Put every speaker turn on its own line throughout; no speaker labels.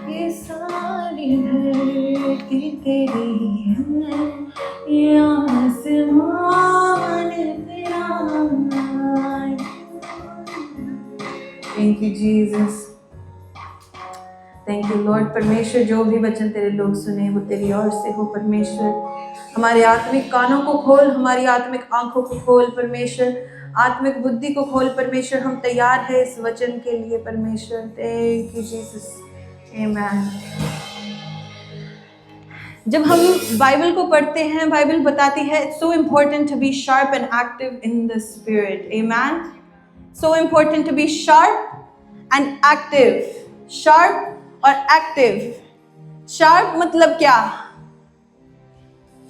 ये सारी धरती तेरी है, ये आसमान तेरा। Thank you Jesus, thank you Lord. परमेश्वर, जो भी वचन तेरे लोग सुने वो तेरी ओर से हो परमेश्वर। हमारे आत्मिक कानों को खोल, हमारी आत्मिक आंखों को खोल परमेश्वर, आत्मिक बुद्धि को खोल परमेश्वर। हम तैयार हैं इस वचन के लिए परमेश्वर। थैंक यू जीसस, आमीन। जब हम बाइबल को पढ़ते हैं, बाइबल बताती है it's so important to be sharp and active in the spirit. आमीन। So important to be sharp and active. Sharp और एक्टिव। शार्प मतलब क्या?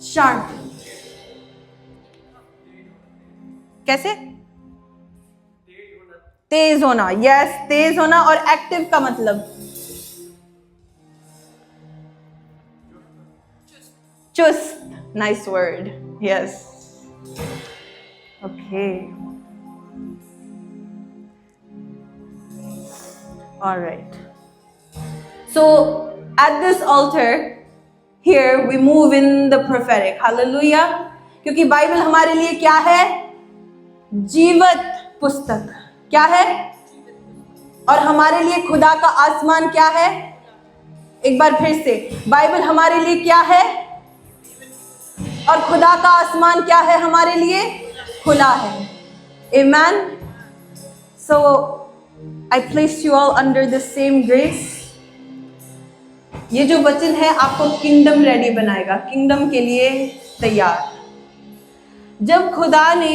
शार्प कैसे? तेज होना। यस, तेज होना। और एक्टिव का मतलब चुस्त। Nice word. Yes, okay, alright. So at this altar here we move in the prophetic. Hallelujah. क्योंकि बाइबल हमारे लिए क्या है? जीवित पुस्तक। क्या है? और हमारे लिए खुदा का आसमान क्या है? एक बार फिर से, बाइबल हमारे लिए क्या है? और खुदा का आसमान क्या है हमारे लिए? खुला है। Amen. So I place you all under the same grace. ये जो वचन है आपको किंगडम रेडी बनाएगा, किंगडम के लिए तैयार। जब खुदा ने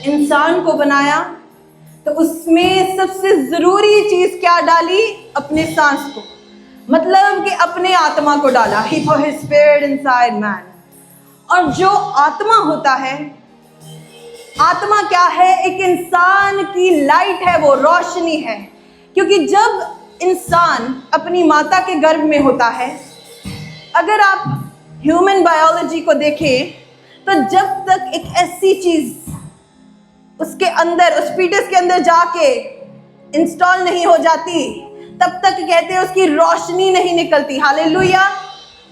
इंसान को बनाया तो उसमें सबसे जरूरी चीज क्या डाली? अपने सांस को, मतलब कि अपने आत्मा को डाला। He put his spirit inside man. और जो आत्मा होता है, आत्मा क्या है? एक इंसान की लाइट है, वो रोशनी है। क्योंकि जब इंसान अपनी माता के गर्भ में होता है, अगर आप ह्यूमन बायोलॉजी को देखें तो जब तक एक ऐसी चीज उसके अंदर, उस फीटस के अंदर जाके इंस्टॉल नहीं हो जाती, तब तक कहते हैं उसकी रोशनी नहीं निकलती। हालेलुया।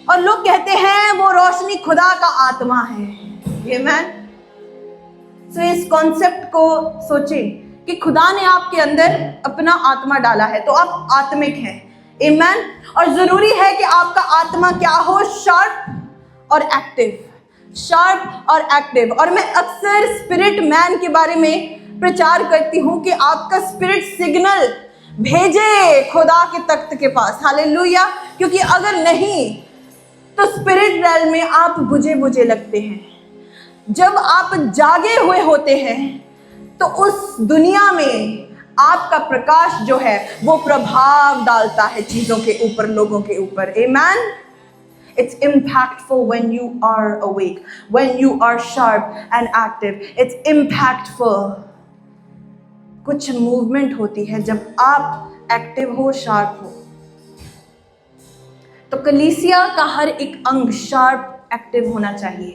और लोग कहते हैं वो रोशनी खुदा का आत्मा है। आमीन। सो इस कॉन्सेप्ट को सोचें कि खुदा ने आपके अंदर अपना आत्मा डाला है, तो आप आत्मिक हैं। आमीन। और जरूरी है कि आपका आत्मा क्या हो? शार्प और एक्टिव। शार्प और एक्टिव। और मैं अक्सर स्पिरिट मैन के बारे में प्रचार करती हूं कि आपका स्पिरिट सिग्नल भेजे खुदा के तख्त के पास। हालेलुया। क्योंकि अगर नहीं तो स्पिरिट रेल में आप बुझे बुझे लगते हैं। जब आप जागे हुए होते हैं तो उस दुनिया में आपका प्रकाश जो है वो प्रभाव डालता है चीजों के ऊपर, लोगों के ऊपर। आमीन। It's impactful when you are awake, when you are sharp and active. It's impactful. कुछ मूवमेंट होती है जब आप एक्टिव हो, शार्प हो। तो कलीसिया का हर एक अंग शार्प, एक्टिव होना चाहिए।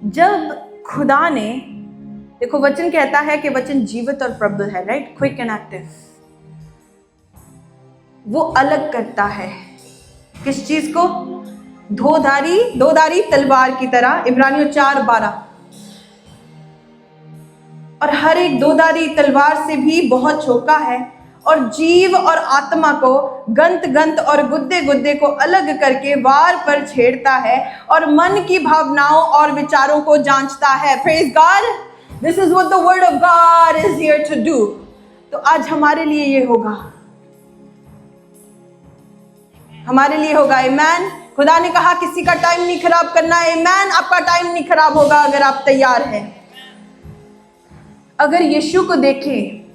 जब खुदा ने, देखो वचन कहता है कि वचन जीवित और प्रबल है, राइट? Quick and active. वो अलग करता है किस चीज को? दोधारी तलवार की तरह। इब्रानियों 4:12। और हर एक दोधारी तलवार से भी बहुत चौका है और जीव और आत्मा को, गंत और गुद्दे को अलग करके वार पर छेड़ता है और मन की भावनाओं और विचारों को जांचता है। Praise God. This is what the word of God is here to do. तो आज हमारे लिए ये होगा, हमारे लिए होगा। आमीन। खुदा ने कहा किसी का टाइम नहीं खराब करना है। आमीन। आपका टाइम नहीं खराब होगा अगर आप तैयार हैं। अगर यीशु को देखें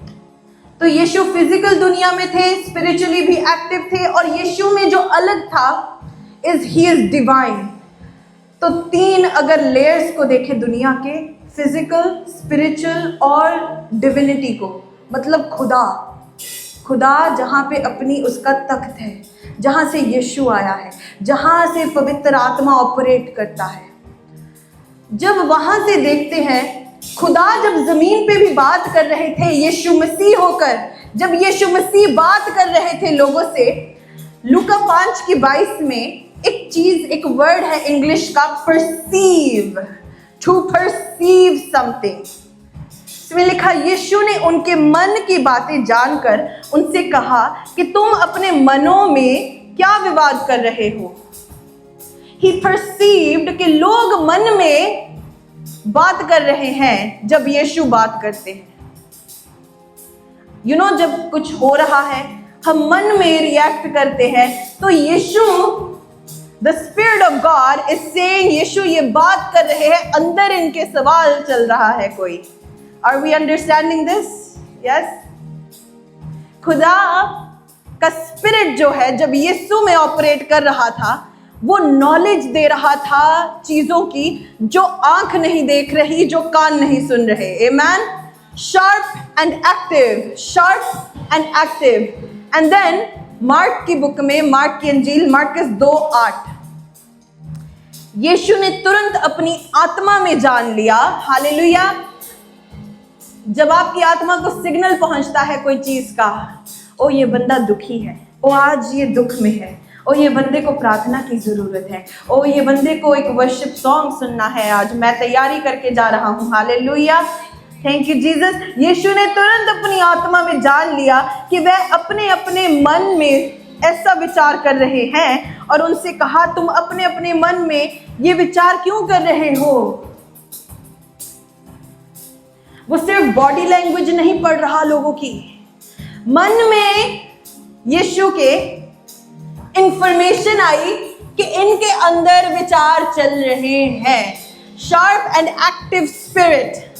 तो यीशु फिजिकल दुनिया में थे, स्पिरिचुअली भी एक्टिव थे। और यीशु में जो अलग था ही इज डिवाइन। तो 3 अगर लेयर्स को देखें दुनिया के, फिजिकल, स्पिरिचुअल और डिविनिटी को, मतलब खुदा जहाँ पे अपनी उसका तख्त है, जहाँ से यीशु आया है, जहाँ से पवित्र आत्मा ऑपरेट करता है। जब वहाँ से देखते हैं, खुदा जब जमीन पे भी बात कर रहे थे यीशु मसीह होकर, जब यीशु मसीह बात कर रहे थे लोगों से, लूका 5:22 में एक वर्ड है इंग्लिश का, परसीव, टू परसीव समथिंग। इसमें लिखा, यीशु ने उनके मन की बातें जानकर उनसे कहा कि तुम अपने मनों में क्या विवाद कर रहे हो। He perceived कि लोग मन में बात कर रहे हैं जब यीशु बात करते हैं। जब कुछ हो रहा है हम मन में रिएक्ट करते हैं, तो यीशु, the spirit of God is saying, यीशु ये बात कर रहे हैं, अंदर इनके सवाल चल रहा है कोई। Are we understanding this? Yes. खुदा का स्पिरिट जो है जब यीशु में ऑपरेट कर रहा था, वो नॉलेज दे रहा था चीजों की जो आंख नहीं देख रही, जो कान नहीं सुन रहे। आमेन। Sharp and active, sharp and active. And then Mark की बुक में, मार्क की अंजील, मार्कस 2:8, यीशु ने तुरंत अपनी आत्मा में जान लिया। हालेलुया। जब आपकी आत्मा को सिग्नल पहुंचता है कोई चीज का, ओ ये बंदा दुखी है, ओ आज ये दुख में है, ओ ये बंदे को प्रार्थना की जरूरत है, ओ ये बंदे को एक वर्शिप सॉन्ग सुनना है, आज मैं तैयारी करके जा रहा हूं। हालेलुया, थैंक यू जीसस। यीशु ने तुरंत अपनी आत्मा में जान लिया कि वह अपने अपने मन में ऐसा विचार कर रहे हैं, और उनसे कहा, तुम अपने अपने मन में ये विचार क्यों कर रहे हो? वो सिर्फ बॉडी लैंग्वेज नहीं पढ़ रहा लोगों की, मन में यीशु के इंफॉर्मेशन आई कि इनके अंदर विचार चल रहे हैं। Sharp and active spirit.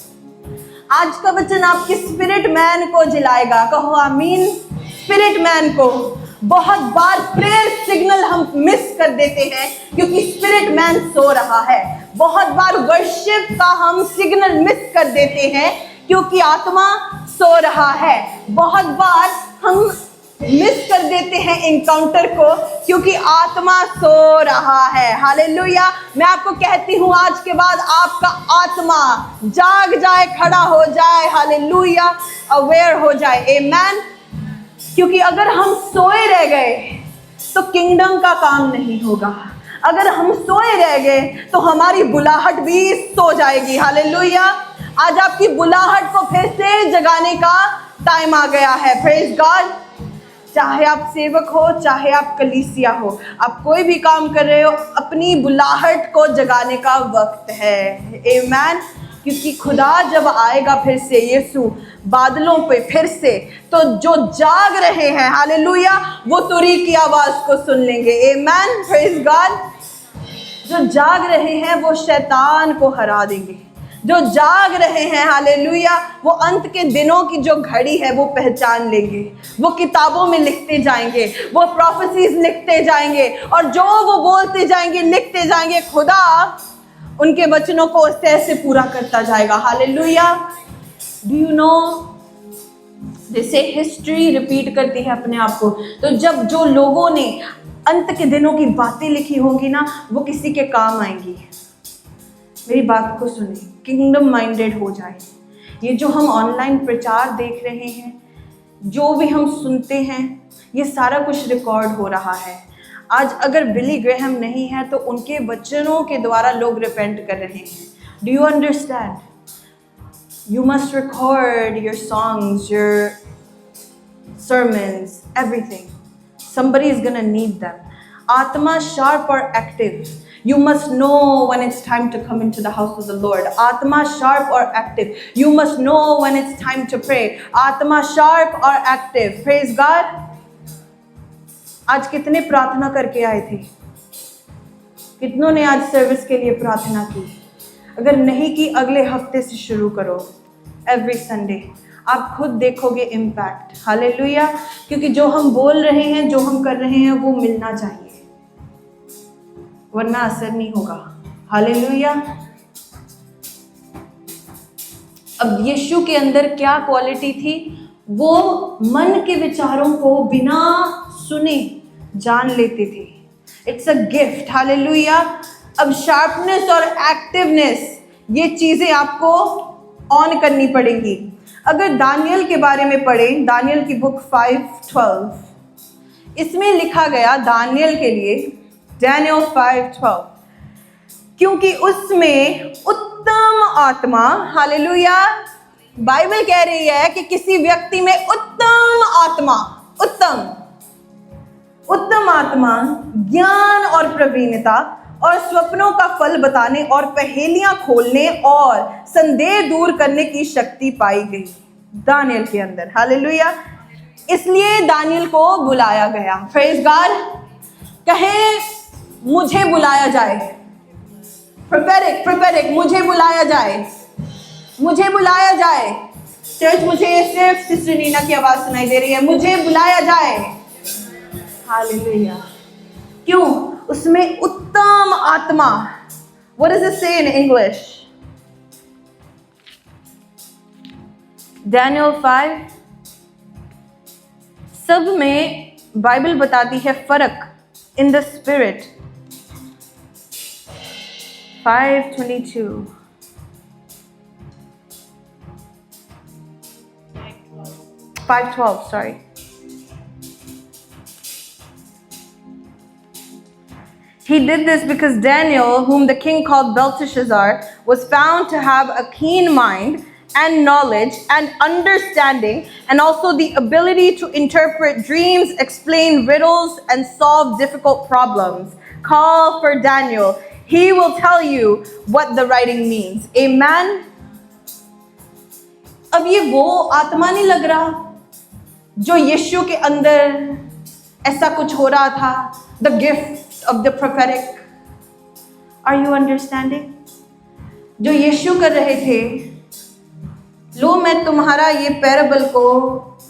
आज का वचन आपके स्पिरिट मैन को जिलाएगा। कहो आमीन। स्पिरिट मैन को। बहुत बार प्रेयर सिग्नल हम मिस कर देते हैं क्योंकि स्पिरिट मैन सो रहा है। बहुत बार वर्शिप का हम सिग्नल मिस कर देते हैं क्योंकि आत्मा सो रहा है। बहुत बार हम मिस कर देते हैं इनकाउंटर को क्योंकि आत्मा सो रहा है। हालेलुया। मैं आपको कहती हूँ आज के बाद आपका आत्मा जाग जाए, खड़ा हो जाए। हालेलुया, अवेयर हो जाए। आमेन। क्योंकि अगर हम सोए रह गए तो किंगडम का काम नहीं होगा। अगर हम सोए रह गए तो हमारी बुलाहट भी सो जाएगी। हालेलुया। आज आपकी बुलाहट को फिर से जगाने का टाइम आ गया है। Praise God. चाहे आप सेवक हो, चाहे आप कलीसिया हो, आप कोई भी काम कर रहे हो, अपनी बुलाहट को जगाने का वक्त है। आमेन। क्योंकि खुदा जब आएगा फिर से, यीशु बादलों पे फिर से, तो जो जाग रहे हैं, हालेलुया, वो तुरी की आवाज को सुन लेंगे। आमेन। Praise God. जो जाग रहे हैं वो शैतान को हरा देंगे। जो जाग रहे हैं, हालेलुया, वो अंत के दिनों की जो घड़ी है वो पहचान लेंगे। वो किताबों में लिखते जाएंगे, वो प्रोफेसीज लिखते जाएंगे, और जो वो बोलते जाएंगे, लिखते जाएंगे, खुदा उनके वचनों को ऐसे पूरा करता जाएगा। हालेलुया। डू यू नो, जैसे हिस्ट्री रिपीट करती है अपने आप को, तो जब जो लोगों ने अंत के दिनों की बातें लिखी होंगी ना, वो किसी के काम आएंगी। मेरी बात को सुने, किंगडम माइंडेड हो जाए। ये जो हम ऑनलाइन प्रचार देख रहे हैं, जो भी हम सुनते हैं, ये सारा कुछ रिकॉर्ड हो रहा है। आज अगर बिली ग्रेहम नहीं है तो उनके वचनों के द्वारा लोग रिपेंट कर रहे हैं। Do you understand? You must record your songs, your sermons, everything. Somebody is gonna need them. Atma sharp or active. You must know when it's time to come into the house of the Lord. Atma sharp or active. You must know when it's time to pray. Atma sharp or active. Praise God. आज कितने प्रार्थना करके आए थे? कितनों ने आज service के लिए प्रार्थना की? अगर नहीं की, अगले हफ्ते से शुरू करो। एवरी संडे आप खुद देखोगे इम्पैक्ट। हालेलुया। क्योंकि जो हम बोल रहे हैं, जो हम कर रहे हैं, वो मिलना चाहिए, वरना असर नहीं होगा। हालेलुया। अब यीशु के अंदर क्या क्वालिटी थी? वो मन के विचारों को बिना सुने जान लेते थे। It's a gift. हालेलुया। अब शार्पनेस और एक्टिवनेस, ये चीजें आपको ऑन करनी पड़ेंगी। अगर दानियल के बारे में पढ़ें, दानियल की बुक 5:12, इसमें लिखा गया दानियल के लिए, Daniel 5:12, क्योंकि उसमें उत्तम आत्मा, हालेलुया, बाइबल कह रही है कि किसी व्यक्ति में उत्तम आत्मा, उत्तम आत्मा, ज्ञान और प्रवीणता और स्वप्नों का फल बताने और पहेलियां खोलने और संदेह दूर करने की शक्ति पाई गई दानियल के अंदर, हालेलुया। इसलिए दानियल को बुलाया गया। Praise God. कहे मुझे बुलाया जाए, प्रोफेटिक, मुझे बुलाया जाए, मुझे बुलाया जाए। चर्च, मुझे सिर्फ सिस्टर नीना की आवाज सुनाई दे रही है, मुझे बुलाया जाए, हालेलुया। क्यों? उसमें उत्तम आत्मा। What does it say in English? Daniel 5, सब में बाइबल बताती है फर्क, in the spirit। 5:22, 5:12, sorry। He did this because Daniel, whom the king called Belteshazzar, was found to have a keen mind and knowledge and understanding, and also the ability to interpret dreams, explain riddles, and solve difficult problems. Call for Daniel. He will tell you what the writing means. Amen? अब ये वो आत्मा नहीं लग रहा जो यीशु के अंदर ऐसा कुछ हो रहा था, the gift of the prophetic। Are you understanding? जो यीशु कर रहे थे, लो मैं तुम्हारा ये पैराबल को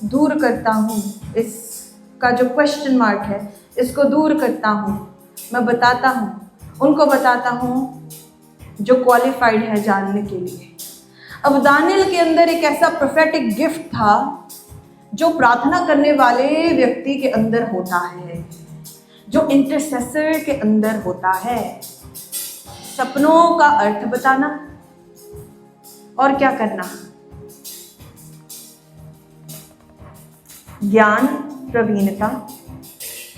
दूर करता हूँ, इसका जो क्वेश्चन मार्क है इसको दूर करता हूँ, मैं बताता हूँ, उनको बताता हूँ जो क्वालिफाइड है जानने के लिए। अब दानियल के अंदर एक ऐसा प्रोफेटिक गिफ्ट था जो प्रार्थना करने वाले व्यक्ति के अंदर होता है, जो इंटरसेसर के अंदर होता है। सपनों का अर्थ बताना और क्या करना, ज्ञान, प्रवीणता,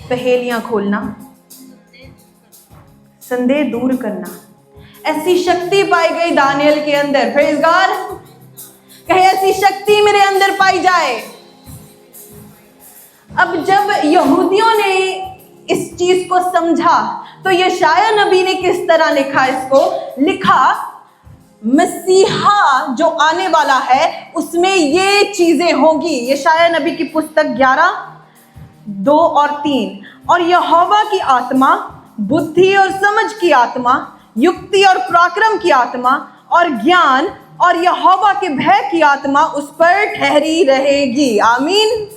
पहेलियां खोलना, संदेह दूर करना। ऐसी शक्ति पाई गई दानियल के अंदर। Praise God. कहे ऐसी शक्ति मेरे अंदर पाई जाए। अब जब यहूदियों ने इस चीज को समझा तो यशाया नबी ने किस तरह लिखा, इसको लिखा, मसीहा जो आने वाला है उसमें ये चीजें होंगी। यशाया नबी की पुस्तक 11:2 और 3। और यहोवा की आत्मा, बुद्धि और समझ की आत्मा, युक्ति और पराक्रम की आत्मा और ज्ञान और यहोवा के भय की आत्मा उस पर ठहरी रहेगी। आमीन।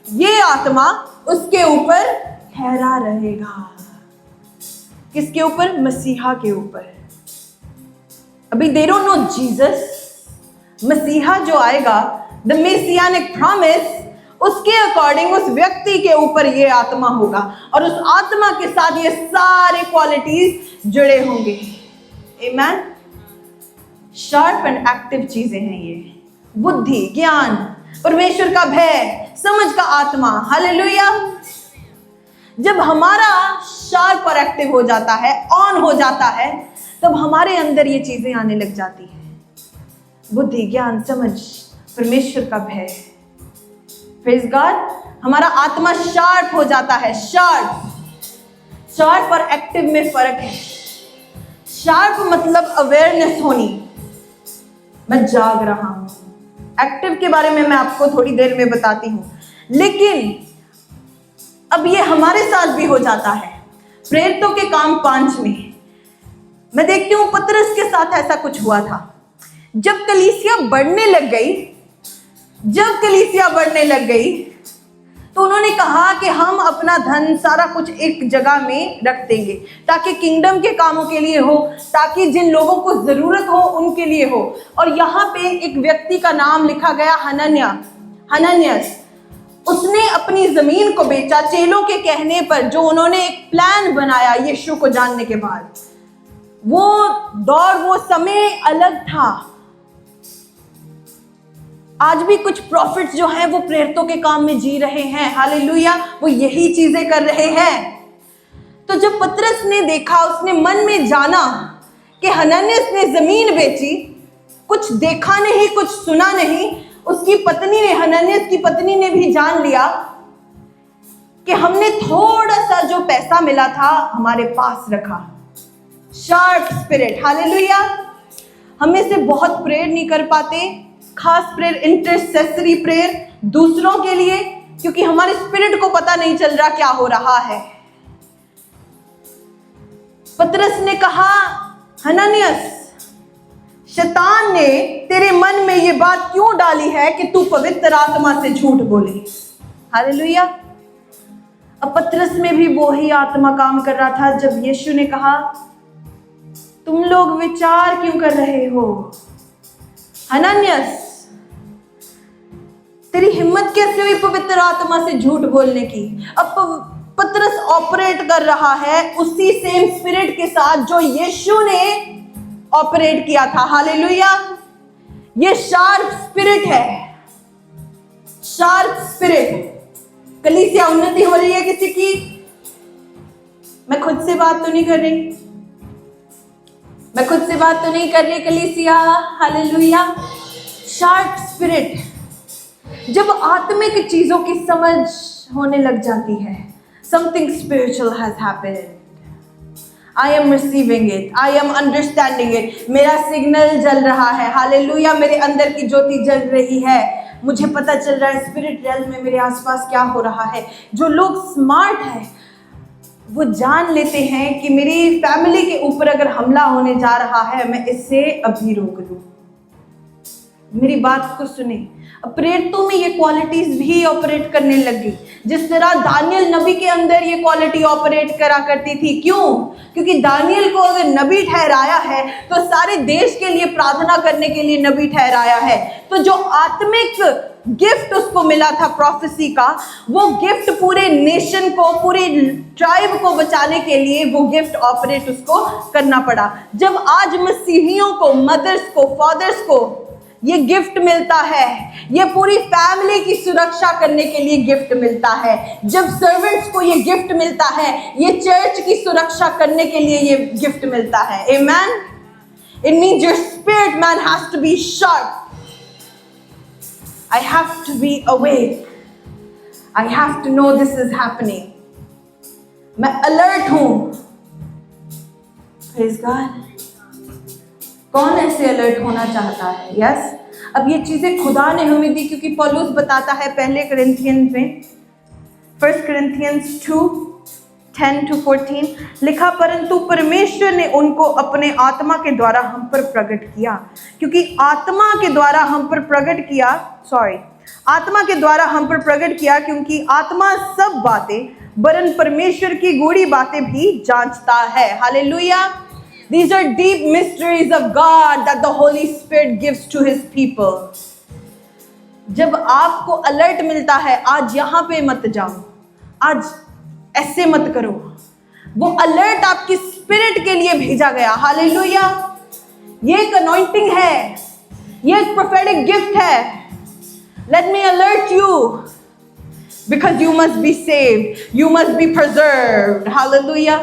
ये आत्मा उसके ऊपर ठहरा रहेगा। किसके ऊपर? मसीहा के ऊपर। अभी दे डोंट नो जीसस, मसीहा जो आएगा, द मेसियानिक प्रॉमिस, उसके अकॉर्डिंग उस व्यक्ति के ऊपर ये आत्मा होगा और उस आत्मा के साथ ये सारे क्वालिटीज जुड़े होंगे। आमीन। शार्प एंड एक्टिव चीजें हैं ये। बुद्धि, ज्ञान, परमेश्वर का भय, समझ का आत्मा। हालेलुया। जब हमारा शार्प और एक्टिव हो जाता है, ऑन हो जाता है, तब हमारे अंदर ये चीजें आने लग जाती हैं। बुद्धि, ज्ञान, समझ, परमेश्वर का भय। Praise God. हमारा आत्मा शार्प हो जाता है। शार्प और एक्टिव में फर्क है। शार्प मतलब अवेयरनेस होनी, मैं जाग रहा हूं। एक्टिव के बारे में मैं आपको थोड़ी देर में बताती हूं, लेकिन अब ये हमारे साथ भी हो जाता है। प्रेरितों के काम 5 में मैं देखती हूं पतरस के साथ ऐसा कुछ हुआ था। जब कलीसिया बढ़ने लग गई तो उन्होंने कहा कि हम अपना धन सारा कुछ एक जगह में रख देंगे ताकि किंगडम के कामों के लिए हो, ताकि जिन लोगों को जरूरत हो उनके लिए हो। और यहाँ पे एक व्यक्ति का नाम लिखा गया, हनन्यास। उसने अपनी जमीन को बेचा चेलों के कहने पर, जो उन्होंने एक प्लान बनाया यीशु को जानने के बाद। वो दौर, वो समय अलग था। आज भी कुछ प्रॉफिट्स जो हैं वो प्रेरितों के काम में जी रहे हैं, हालेलुया, वो यही चीजें कर रहे हैं। तो जब पतरस ने देखा, उसने मन में जाना कि हनन्यास ने जमीन बेची, कुछ देखा नहीं, कुछ सुना नहीं, उसकी पत्नी ने, हनन्यास की पत्नी ने भी जान लिया कि हमने थोड़ा सा जो पैसा मिला था हमारे पास रखा। Sharp spirit, hallelujah. हम में से बहुत प्रेयर नहीं कर पाते, खास प्रेयर, इंटरसेसरी प्रेयर दूसरों के लिए, क्योंकि हमारे स्पिरिट को पता नहीं चल रहा क्या हो रहा है। पतरस ने कहा, हनन्यास, शैतान ने तेरे मन में ये बात क्यों डाली है कि तू पवित्र आत्मा से झूठ बोले। हालेलुया। अब पतरस में भी वही आत्मा काम कर रहा था जब यीशु ने कहा, तुम लोग विचार क्यों कर रहे हो? हनन्यास, तेरी हिम्मत कैसे हुई पवित्र आत्मा से झूठ बोलने की? अब पतरस ऑपरेट कर रहा है उसी सेम स्पिरिट के साथ जो यीशु ने ऑपरेट किया था। हालेलुया। ये शार्प स्पिरिट है, शार्प स्पिरिट। कलीसिया उन्नति हो रही है किसी की? मैं खुद से बात तो नहीं कर रही, मैं खुद से बात तो नहीं कर रही कलीसिया। हालेलुया। शार्प स्पिरिट, जब आत्मिक चीजों की समझ होने लग जाती है, something spiritual has happened. I am receiving it, I am understanding it. मेरा सिग्नल जल रहा है, हालेलुया। मेरे अंदर की ज्योति जल रही है, मुझे पता चल रहा है स्पिरिट रियल में मेरे आसपास क्या हो रहा है। जो लोग स्मार्ट हैं वो जान लेते हैं कि मेरी फैमिली के ऊपर अगर हमला होने जा रहा है, मैं इससे अभी रोक दूं। मेरी बात को सुने। अब प्रेरितों में ये क्वालिटीज भी ऑपरेट करने लगी, जिस तरह दानियल नबी के अंदर ये क्वालिटी ऑपरेट करा करती थी। क्यों? क्योंकि दानियल को अगर नबी ठहराया है तो सारे देश के लिए प्रार्थना करने के लिए नबी ठहराया है। तो जो आत्मिक गिफ्ट उसको मिला था प्रोफेसी का, वो गिफ्ट पूरे नेशन को, पूरे ट्राइब को बचाने के लिए वो गिफ्ट ऑपरेट उसको करना पड़ा। जब आज मसीहियों को, मदर्स को, फादर्स को ये गिफ्ट मिलता है, ये पूरी फैमिली की सुरक्षा करने के लिए गिफ्ट मिलता है। जब सर्वेंट्स को ये गिफ्ट मिलता है, ये चर्च की सुरक्षा करने के लिए ये गिफ्ट मिलता है। आमेन। It means your spirit man has to be sharp. I have to be awake. I have to know this is happening. मैं अलर्ट हूं। Praise God. कौन ऐसे अलर्ट होना चाहता है? यस। अब ये चीजें खुदा ने हमें दी, क्योंकि पौलुस बताता है पहले कुरिन्थियंस में, 1 Corinthians 2:10-14 लिखा, परंतु परमेश्वर ने उनको अपने आत्मा के द्वारा हम पर प्रकट किया, क्योंकि आत्मा के द्वारा हम पर प्रकट किया, आत्मा के द्वारा हम पर प्रकट किया, क्योंकि आत्मा सब बातें वरन परमेश्वर की गूढ़ी बातें भी जांचता है। Hallelujah. These are deep mysteries of God that the Holy Spirit gives to His people. जब आपको अलर्ट मिलता है, आज यहाँ पे मत जाओ, आज ऐसे मत करो, वो अलर्ट आपकी स्पिरिट के लिए भेजा गया। हालेलुया। ये एक अनॉइंटिंग है, ये एक प्रोफेटिक गिफ्ट है। Let me alert you because you must be saved, you must be preserved. Hallelujah.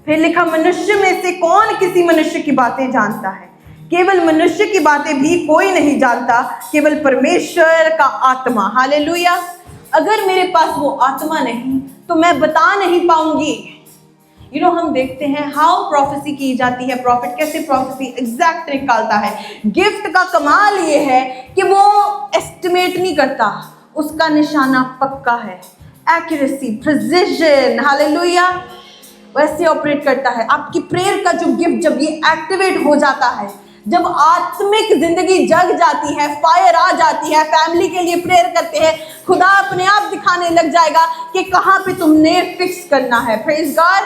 फिर लिखा, मनुष्य में से कौन किसी मनुष्य की बातें जानता है? केवल मनुष्य की बातें भी कोई नहीं जानता, केवल परमेश्वर का आत्मा। हालेलुया। अगर मेरे पास वो आत्मा नहीं तो मैं बता नहीं पाऊंगी। हम देखते हैं हाउ प्रोफेसी की जाती है, प्रॉफिट कैसे प्रोफेसी एग्जैक्ट निकालता है। गिफ्ट का कमाल ये है कि वो एस्टिमेट नहीं करता, उसका निशाना पक्का है, एक्यूरेसी, प्रिसिजन। हालेलुया। वैसे ऑपरेट करता है। आपकी प्रेयर का जो गिफ्ट जब ये एक्टिवेट हो जाता है, जब आत्मिक जिंदगी जग जाती है, फायर आ जाती है, फैमिली के लिए प्रेयर करते हैं, खुदा अपने आप दिखाने लग जाएगा कि कहाँ पे तुमने फिक्स करना है। Praise God.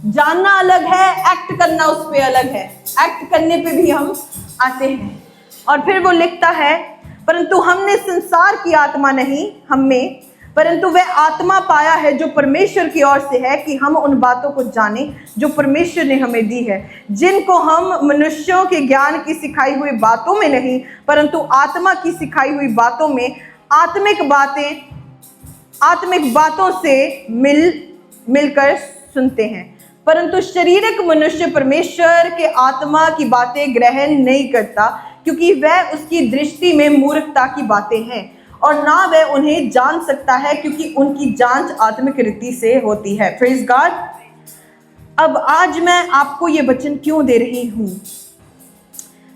जानना अलग है, एक्ट करना उस पे अलग है। एक्ट करने पे भी हम आते हैं। और फिर वो लिखता है, परंतु हमने संसार की आत्मा नहीं, हम में परंतु वह आत्मा पाया है जो परमेश्वर की ओर से है, कि हम उन बातों को जानें जो परमेश्वर ने हमें दी है, जिनको हम मनुष्यों के ज्ञान की सिखाई हुई बातों में नहीं, परंतु आत्मा की सिखाई हुई बातों में आत्मिक बातों से मिलकर सुनते हैं। परंतु शारीरिक मनुष्य परमेश्वर के आत्मा की बातें ग्रहण नहीं करता, क्योंकि वह उसकी दृष्टि में मूर्खता की बातें हैं, और ना वह उन्हें जान सकता है, क्योंकि उनकी जांच आत्मिक रीति से होती है। Praise God. अब आज मैं आपको ये वचन क्यों दे रही हूं?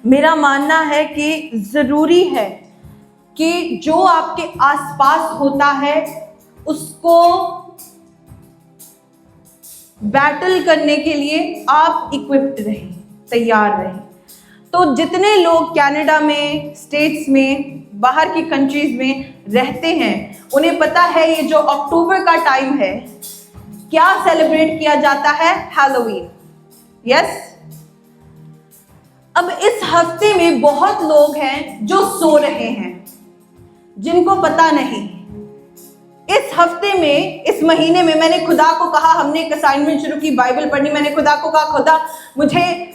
मेरा मानना है कि जरूरी है कि जो आपके आसपास होता है उसको बैटल करने के लिए आप इक्विप्ड रहें, तैयार रहें। तो जितने लोग कनाडा में, स्टेट्स में, बाहर की कंट्रीज में रहते हैं, उन्हें पता है ये जो अक्टूबर का टाइम है, क्या सेलिब्रेट किया जाता है? हैलोवीन। यस। अब इस हफ्ते में बहुत लोग हैं जो सो रहे हैं, जिनको पता नहीं। इस हफ्ते में, इस महीने में मैंने खुदा को कहा, हमने एक असाइनमेंट शुरू की, बाइबल पढ़नी। मैंने खुदा को कहा, खुदा मुझे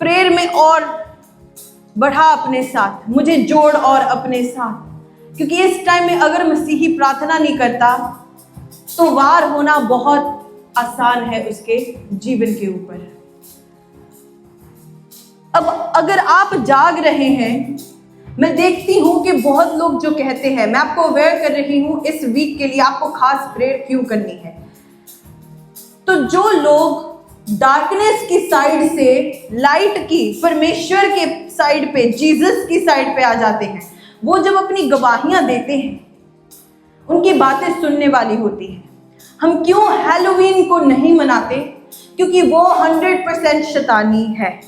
प्रेयर में और बढ़ा अपने साथ, मुझे जोड़ और अपने साथ, क्योंकि इस टाइम में अगर मसीही प्रार्थना नहीं करता तो वार होना बहुत आसान है उसके जीवन के ऊपर। अब अगर आप जाग रहे हैं, मैं देखती हूं कि बहुत लोग जो कहते हैं, मैं आपको अवेयर कर रही हूं इस वीक के लिए आपको खास प्रेयर क्यों करनी है। तो जो लोग डार्कनेस की साइड से लाइट की, परमेश्वर के साइड पे, जीसस की साइड पे आ जाते हैं, वो जब अपनी गवाहियां देते हैं, उनकी बातें सुनने वाली होती हैं। हम क्यों हैलोवीन को नहीं मनाते? क्योंकि वो 100% शैतानी है।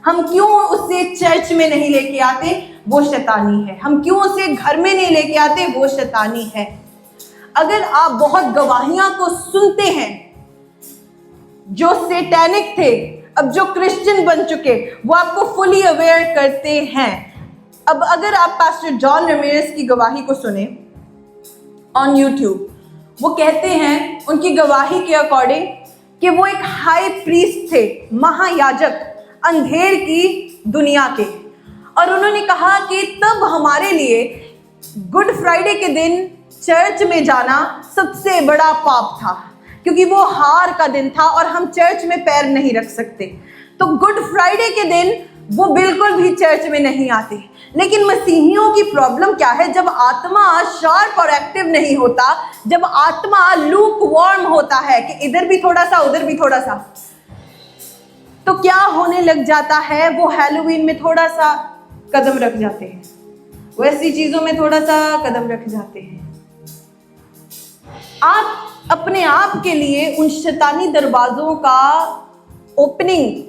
हम क्यों उसे चर्च में नहीं लेके आते? वो शैतानी है। हम क्यों उसे घर में नहीं लेके आते? वो शैतानी है। अगर आप बहुत गवाहियां को सुनते हैं, जो सैटेनिक थे, अब जो क्रिश्चियन बन चुके, वो आपको फुली अवेयर करते हैं। अब अगर आप पास्टर जॉन रमीरेस की गवाही को सुने ऑन यूट्यूब, वो कहते हैं उनकी गवाही के अकॉर्डिंग कि वो एक हाई प्रीस्ट थे, महायाजक अंधेर की दुनिया के, और उन्होंने कहा कि तब हमारे लिए गुड फ्राइडे के दिन चर्च में जाना सबसे बड़ा पाप था, क्योंकि वो हार का दिन था और हम चर्च में पैर नहीं रख सकते। तो गुड फ्राइडे के दिन वो बिल्कुल भी चर्च में नहीं आते। लेकिन मसीहियों की प्रॉब्लम क्या है? जब आत्मा शार्प और एक्टिव नहीं होता, जब आत्मा लूक वार्म होता है कि इधर भी थोड़ा सा, उधर भी थोड़ा सा, तो क्या होने लग जाता है? वो हैलोवीन में थोड़ा सा कदम रख जाते हैं, वो ऐसी चीजों में थोड़ा सा कदम रख जाते हैं। आप अपने आप के लिए उन शैतानी दरवाजों का ओपनिंग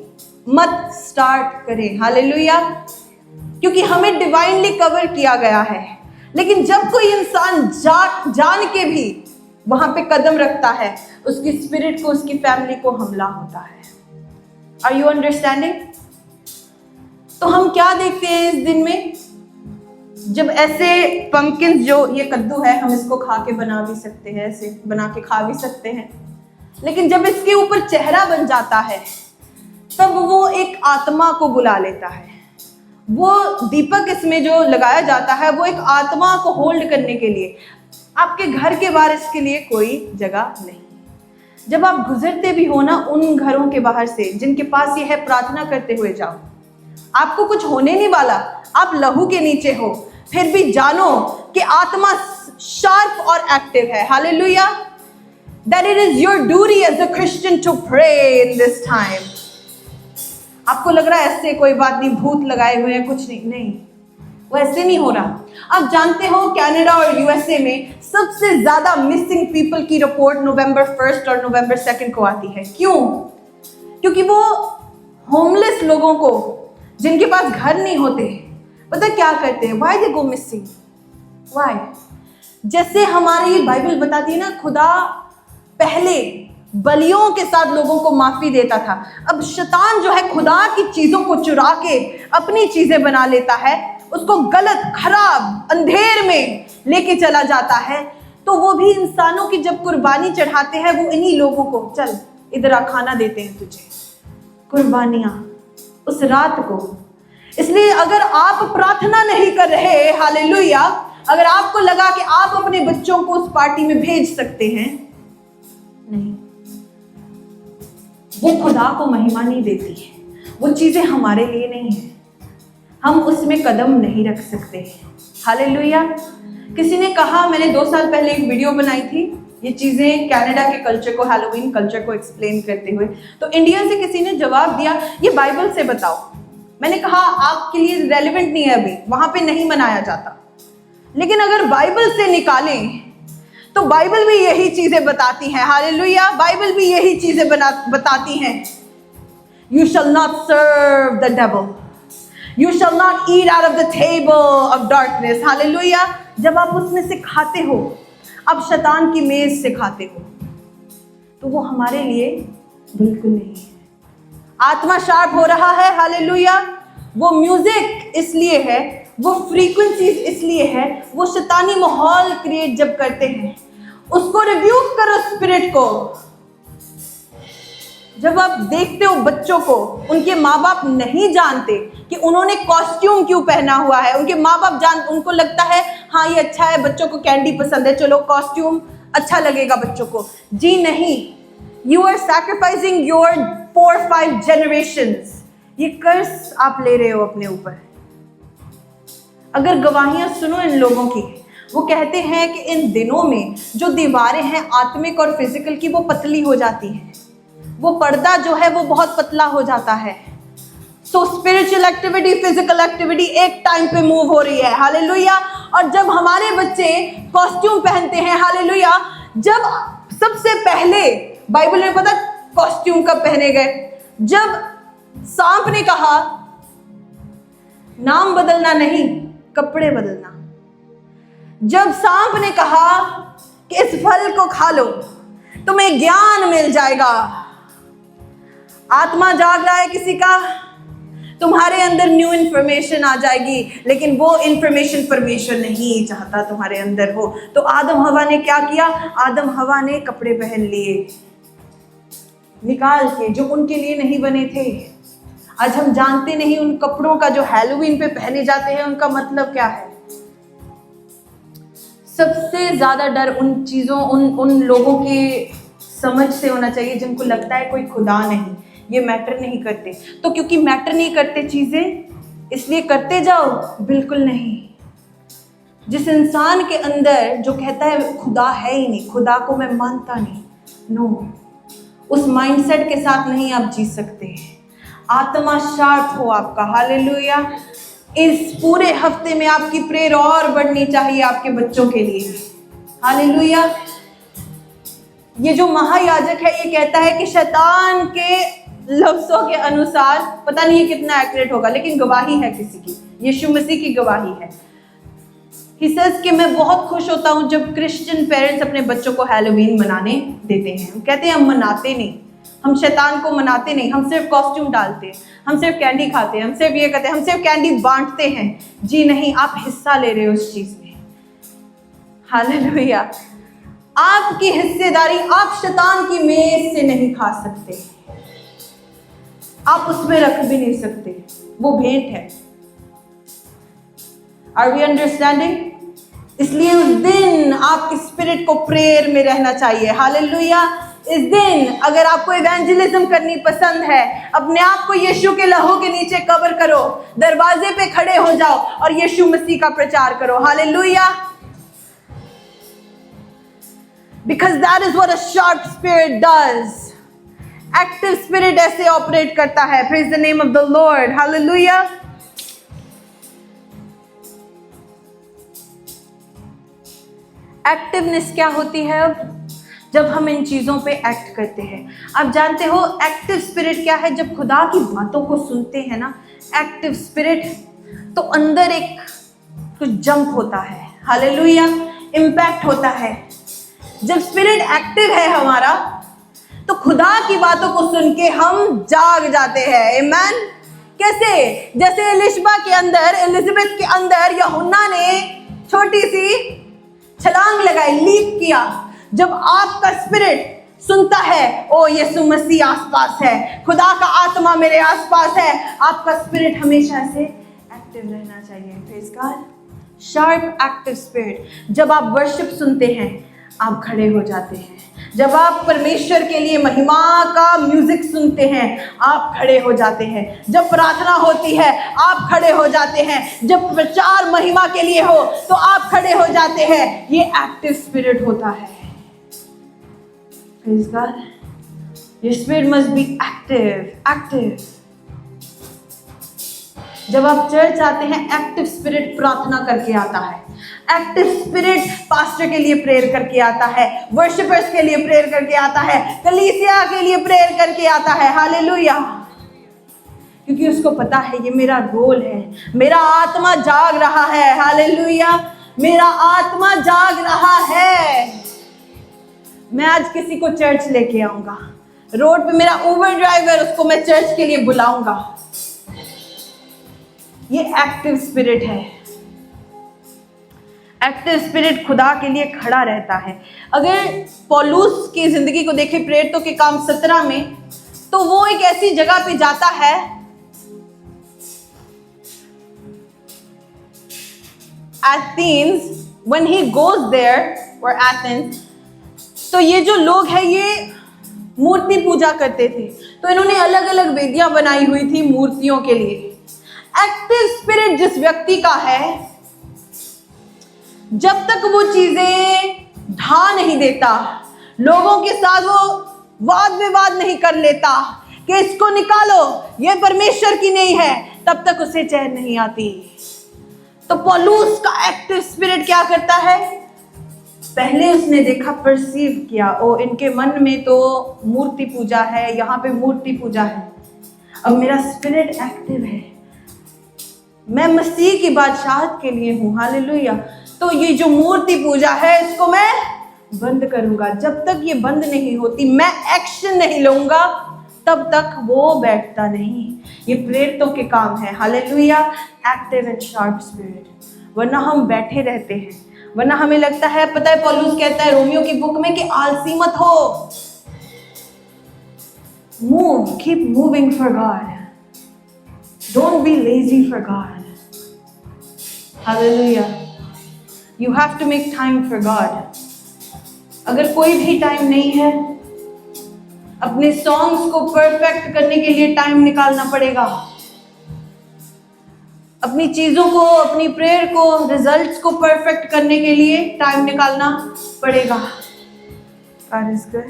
मत स्टार्ट करें। हालेलुया। क्योंकि हमें डिवाइनली कवर किया गया है। लेकिन जब कोई इंसान जान के भी वहां पे कदम रखता है, उसकी स्पिरिट को, उसकी फैमिली को हमला होता है। Are you understanding? तो हम क्या देखते हैं इस दिन में? जब ऐसे पंपकिन, जो ये कद्दू है, हम इसको खा के बना भी सकते हैं, ऐसे बना के खा भी सकते हैं, लेकिन जब इसके ऊपर चेहरा बन जाता है, तब वो एक आत्मा को बुला लेता है। वो दीपक इसमें जो लगाया जाता है, वो एक आत्मा को होल्ड करने के लिए। आपके घर के बाहर इसके लिए कोई जगह नहीं। जब आप गुजरते भी हो ना उन घरों के बाहर से जिनके पास ये है, प्रार्थना करते हुए जाओ। आपको कुछ होने नहीं वाला, आप लहू के नीचे हो, फिर भी जानो कि आत्मा शार्प और एक्टिव है। Hallelujah. That it is your duty as a Christian to pray in this time. आपको लग रहा है ऐसे कोई बात नहीं, भूत लगाए हुए हैं, कुछ नहीं, नहीं, वो ऐसे नहीं हो रहा। आप जानते हो कनाडा और यूएसए में सबसे ज्यादा मिसिंग पीपल की रिपोर्ट नवंबर 1 और नवंबर 2 को आती है। क्यों? क्योंकि वो होमलेस लोगों को, जिनके पास घर नहीं होते, पता क्या करते हैं? Why they go missing? Why? जैसे हमारी बाइबल बताती है ना, खुदा पहले बलियों के साथ लोगों को माफी देता था। अब शैतान जो है खुदा की चीजों को चुरा के अपनी चीजें बना लेता है, उसको गलत, खराब, अंधेर में लेके चला जाता है, तो वो भी इंसानों की जब कुर्बानी चढ़ाते हैं, वो इन्हीं लोगों को, चल इधर आ खाना देते हैं तुझे, कुर्बानियां उस रात को। इसलिए अगर आप प्रार्थना नहीं कर रहे, हालेलुया, अगर आपको लगा कि आप अपने बच्चों को उस पार्टी में भेज सकते हैं, नहीं, वो खुदा को महिमा नहीं देती है, वो चीजें हमारे लिए नहीं है, हम उसमें कदम नहीं रख सकते। हालेलुया। किसी ने कहा, मैंने 2 साल पहले एक वीडियो बनाई थी ये चीजें कनाडा के कल्चर को, हैलोवीन कल्चर को एक्सप्लेन करते हुए, तो इंडिया से किसी ने जवाब दिया, ये बाइबल से बताओ। मैंने कहा आपके लिए रेलेवेंट नहीं है, अभी वहां पे नहीं मनाया जाता, लेकिन अगर बाइबल से निकालें तो बाइबल भी यही चीजें बताती हैं। हालेलुया। बाइबल भी यही चीजें बताती हैं। You shall not serve the devil, you shall not eat out of the table of darkness. Hallelujah. जब आप उसमें से खाते हो, आप शैतान की मेज से खाते हो, तो वो हमारे लिए बिल्कुल नहीं है। आत्मा शार्प हो रहा है। हालेलुया। वो म्यूजिक इसलिए है, वो फ्रीक्वेंसीज इसलिए है, वो शैतानी माहौल क्रिएट जब करते हैं, उसको रिव्यूक करो स्पिरिट को। जब आप देखते हो बच्चों को, उनके माँ बाप नहीं जानते कि उन्होंने कॉस्ट्यूम क्यों पहना हुआ है, उनके माँ बाप उनको लगता है हाँ ये अच्छा है, बच्चों को कैंडी पसंद है, चलो कॉस्ट्यूम अच्छा लगेगा बच्चों को। जी नहीं, you are sacrificing your 4-5 generations. ये कर्स आप ले रहे हो अपने ऊपर। अगर गवाहियां सुनो इन लोगों की, वो कहते हैं कि इन दिनों में जो दीवारें हैं आत्मिक और फिजिकल की, वो पतली हो जाती हैं, वो पर्दा जो है वो बहुत पतला हो जाता है। सो स्पिरिचुअल एक्टिविटी, फिजिकल एक्टिविटी एक टाइम पे मूव हो रही है। हालेलुया। और जब हमारे बच्चे कॉस्ट्यूम पहनते हैं, हालेलुया, जब सबसे पहले बाइबल में पता कॉस्ट्यूम कब पहने गए? जब सांप ने कहा नाम बदलना नहीं, कपड़े बदलना। जब सांप ने कहा कि इस फल को खा लो तुम्हें ज्ञान मिल जाएगा, आत्मा जाग रहा है किसी का, तुम्हारे अंदर न्यू इंफॉर्मेशन आ जाएगी, लेकिन वो इंफॉर्मेशन परमेश्वर नहीं चाहता तुम्हारे अंदर हो। तो आदम हवा ने क्या किया? आदम हवा ने कपड़े पहन लिए निकाल के, जो उनके लिए नहीं बने थे। आज हम जानते नहीं उन कपड़ों का जो हैलोवीन पे पहने जाते हैं उनका मतलब क्या है। सबसे ज्यादा डर उन चीजों, उन लोगों की समझ से होना चाहिए जिनको लगता है कोई खुदा नहीं, ये मैटर नहीं करते। तो क्योंकि मैटर नहीं करते चीजें, इसलिए करते जाओ? बिल्कुल नहीं। जिस इंसान के अंदर जो कहता है खुदा है ही नहीं, खुदा को मैं मानता नहीं, नो, उस माइंडसेट के साथ नहीं आप जी सकते। आत्मा शार्प हो आपका। हालेलुया। इस पूरे हफ्ते में आपकी प्रेयर और बढ़नी चाहिए आपके बच्चों के लिए। हालेलुया। ये जो महायाजक है ये कहता है कि शैतान के लफ्जों के अनुसार, पता नहीं ये कितना एक्यूरेट होगा, लेकिन गवाही है किसी की, यीशु मसीह की गवाही है। He says कि मैं बहुत खुश होता हूँ जब क्रिश्चियन पेरेंट्स अपने बच्चों को हैलोवीन मनाने देते हैं। कहते हैं हम मनाते नहीं, हम शैतान को मनाते नहीं, हम सिर्फ कॉस्ट्यूम डालते हैं, हम सिर्फ कैंडी खाते हैं, हम सिर्फ ये करते हैं, हम सिर्फ कैंडी बांटते हैं। जी नहीं, आप हिस्सा ले रहे हो उस चीज में। हालेलुया। आपकी हिस्सेदारी आप शैतान की मेज से नहीं खा सकते, आप उसमें रख भी नहीं सकते, वो भेंट है। Are we understanding? इसलिए उस दिन आपके स्पिरिट को प्रेयर में रहना चाहिए। हालेलुया। इस दिन अगर आपको इवेंजलिज्म करनी पसंद है, अपने आप को यीशु के लहू के नीचे कवर करो, दरवाजे पे खड़े हो जाओ और यीशु मसीह का प्रचार करो। Hallelujah. Because that is what a sharp spirit does. Active spirit ऐसे ऑपरेट करता है। Praise the name of the Lord. Hallelujah. Activeness क्या होती है? अब जब हम इन चीजों पे एक्ट करते हैं, आप जानते हो एक्टिव स्पिरिट क्या है? जब खुदा की बातों को सुनते हैं ना एक्टिव स्पिरिट, तो अंदर एक कुछ जंप होता है। हालेलुया। इम्पैक्ट होता है। जब स्पिरिट एक्टिव है हमारा, तो खुदा की बातों को सुन के हम जाग जाते हैं। आमेन। कैसे? जैसे एलिजाबेथ के अंदर यूहन्ना ने छोटी सी छलांग लगाई, लीप किया। जब आपका स्पिरिट सुनता है, ओ यीशु मसीह आसपास है, खुदा का आत्मा मेरे आसपास है, आपका स्पिरिट हमेशा से एक्टिव रहना चाहिए। Praise God. Sharp active spirit. जब आप वर्शिप सुनते हैं आप खड़े हो जाते हैं। जब आप परमेश्वर के लिए महिमा का म्यूजिक सुनते हैं आप खड़े हो जाते हैं। जब प्रार्थना होती है आप खड़े हो जाते हैं। जब प्रचार महिमा के लिए हो तो आप खड़े हो जाते हैं। ये एक्टिव स्पिरिट होता है। Praise God. Your spirit must be active. जब आप चर्च आते हैं एक्टिव स्पिरिट प्रार्थना करके आता है। एक्टिव स्पिरिट पास्टर के लिए प्रेयर करके आता है, वर्शिपर्स के लिए प्रेयर करके आता है, कलीसिया के लिए प्रेयर करके आता है। हालेलुया। क्योंकि उसको पता है ये मेरा रोल है, मेरा आत्मा जाग रहा है। हालेलुया। मेरा आत्मा जाग रहा है। मैं आज किसी को चर्च लेके आऊंगा, रोड पे मेरा उबर ड्राइवर, उसको मैं चर्च के लिए बुलाऊंगा। ये एक्टिव स्पिरिट है। एक्टिव स्पिरिट खुदा के लिए खड़ा रहता है। अगर पौलुस की जिंदगी को देखें प्रेरितों के काम 17 में, तो वो एक ऐसी जगह पे जाता है Athens. when he goes there or Athens, तो ये जो लोग हैं ये मूर्ति पूजा करते थे, तो इन्होंने अलग अलग वेदियां बनाई हुई थी मूर्तियों के लिए। एक्टिव स्पिरिट जिस व्यक्ति का है, जब तक वो चीजें ढा नहीं देता, लोगों के साथ वो वाद विवाद नहीं कर लेता कि इसको निकालो ये परमेश्वर की नहीं है, तब तक उसे चैन नहीं आती। तो पौलुस का एक्टिव स्पिरिट क्या करता है? पहले उसने देखा, परसीव किया, ओ इनके मन में तो मूर्ति पूजा है, यहाँ पे मूर्ति पूजा है। अब मेरा स्पिरिट एक्टिव है, मैं मसीह की बादशाहत के लिए हूँ। हालेलुया। तो ये जो मूर्ति पूजा है इसको मैं बंद करूंगा। जब तक ये बंद नहीं होती, मैं एक्शन नहीं लूंगा, तब तक वो बैठता नहीं। ये प्रेरितों के काम है। Hallelujah. Active and sharp spirit. वरना हम बैठे रहते हैं, वरना हमें लगता है, पता है पौलुस कहता है रोमियो की बुक में कि आलसी मत हो, move, keep moving for God, don't be lazy for God. Hallelujah. You have to make time for God. अगर कोई भी टाइम नहीं है, अपने सॉन्ग्स को परफेक्ट करने के लिए टाइम निकालना पड़ेगा। अपनी चीजों को, अपनी प्रेयर को, रिजल्ट्स को परफेक्ट करने के लिए टाइम निकालना पड़ेगा। God is good.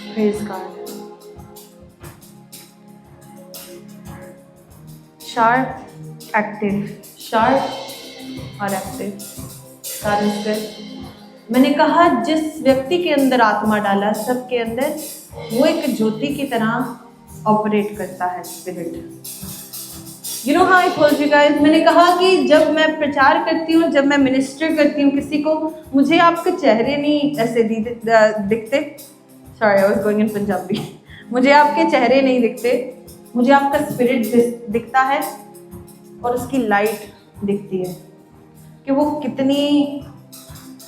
Praise God. Sharp, active, sharp और एक्टिव। God is good. मैंने कहा जिस व्यक्ति के अंदर आत्मा डाला, सबके अंदर वो एक ज्योति की तरह ऑपरेट करता है spirit. You know how I told you guys, मैंने कहा कि जब मैं प्रचार करती हूँ, जब मैं मिनिस्टर करती हूँ किसी को, मुझे आपके चेहरे नहीं ऐसे दिखते। Sorry, I was going in Punjabi. मुझे आपके चेहरे नहीं दिखते, मुझे आपका स्पिरिट दिखता है और उसकी लाइट दिखती है कि वो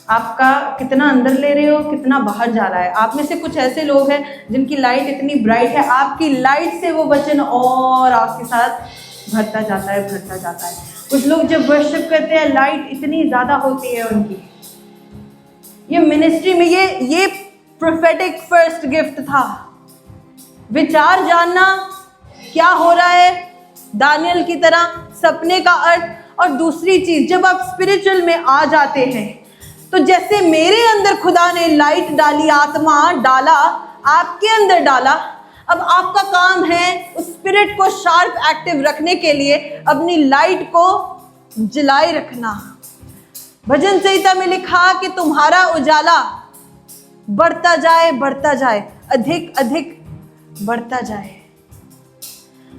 आपका कितना अंदर ले रहे हो, कितना बाहर जा रहा है। आप में से कुछ ऐसे लोग हैं जिनकी लाइट इतनी ब्राइट है, आपकी लाइट से वो वचन और आपके साथ भरता जाता है, भरता जाता है। कुछ लोग जब वर्शिप करते हैं लाइट इतनी ज़्यादा होती है उनकी। ये मिनिस्ट्री में ये प्रोफेटिक फर्स्ट गिफ्ट था, विचार जानना क्या हो रहा है, दानियल की तरह सपने का अर्थ। और दूसरी चीज, जब आप स्पिरिचुअल में आ जाते हैं, तो जैसे मेरे अंदर खुदा ने लाइट डाली, आत्मा डाला, आपके अंदर डाला, अब आपका काम है उस स्पिरिट को शार्प एक्टिव रखने के लिए अपनी लाइट को जलाए रखना। भजन संहिता में लिखा कि तुम्हारा उजाला बढ़ता जाए, बढ़ता जाए, अधिक अधिक बढ़ता जाए।